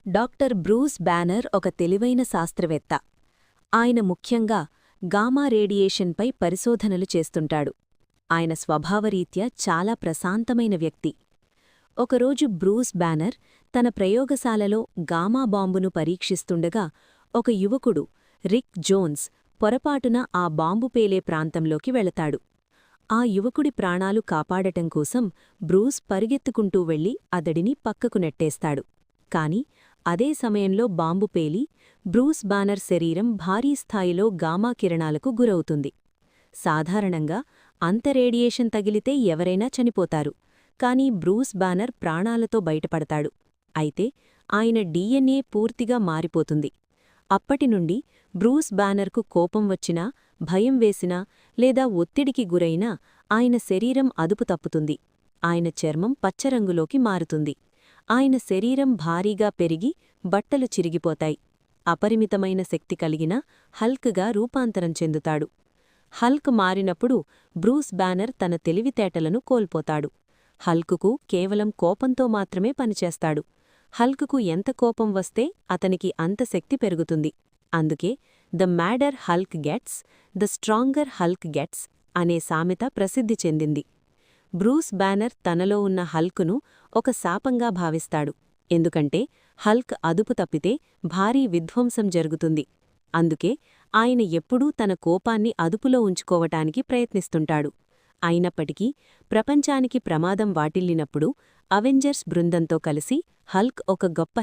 Doctor Bruce banner ఒక తెలివైన శాస్త్రవేత్త. ఆయన ముఖ్యంగా గామా రేడియేషన్పై పరిశోధనలు చేస్తుంటాడు. ఆయన స్వభావరీత్యా చాలా ప్రశాంతమైన వ్యక్తి. ఒకరోజు బ్రూస్ బ్యానర్ తన ప్రయోగశాలలో గామా బాంబును పరీక్షిస్తుండగా ఒక యువకుడు రిక్ జోన్స్ పొరపాటున ఆ బాంబు పేలే ప్రాంతంలోకి వెళతాడు. ఆ యువకుడి ప్రాణాలు కాపాడటం కోసం బ్రూస్ పరిగెత్తుకుంటూ వెళ్లి అతడిని పక్కకు నెట్టేస్తాడు. కాని అదే సమయంలో బాంబు పేలి బ్రూస్ బ్యానర్ శరీరం భారీ స్థాయిలో గామా కిరణాలకు గురవుతుంది. సాధారణంగా అంత రేడియేషన్ తగిలితే ఎవరైనా చనిపోతారు, కానీ బ్రూస్ బ్యానర్ ప్రాణాలతో బయటపడతాడు. అయితే ఆయన DNA పూర్తిగా మారిపోతుంది. అప్పటినుండి బ్రూస్ బ్యానర్కు కోపం వచ్చినా, భయం వేసినా లేదా ఒత్తిడికి గురైనా ఆయన శరీరం అదుపు తప్పుతుంది. ఆయన చర్మం పచ్చరంగులోకి మారుతుంది. ఆయన శరీరం భారీగా పెరిగి బట్టలు చిరిగిపోతాయి. అపరిమితమైన శక్తి కలిగిన హల్క్గా రూపాంతరం చెందుతాడు. హల్క్ మారినప్పుడు బ్రూస్ బ్యానర్ తన తెలివితేటలను కోల్పోతాడు. హల్కుకు కేవలం కోపంతో మాత్రమే పనిచేస్తాడు. హల్కుకు ఎంత కోపం వస్తే అతనికి అంత శక్తి పెరుగుతుంది. అందుకే the madder Hulk gets, the stronger Hulk gets అనే సామెత ప్రసిద్ధి చెందింది. బ్రూస్ బ్యానర్ తనలో ఉన్న హల్కును ఒక శాపంగా భావిస్తాడు. ఎందుకంటే హల్క్ అదుపు తప్పితే భారీ విధ్వంసం జరుగుతుంది. అందుకే ఆయన ఎప్పుడూ తన కోపాన్ని అదుపులో ఉంచుకోవటానికి ప్రయత్నిస్తుంటాడు. అయినప్పటికీ ప్రపంచానికి ప్రమాదం వాటిల్లినప్పుడు అవెంజర్స్ బృందంతో కలిసి హల్క్ ఒక గొప్ప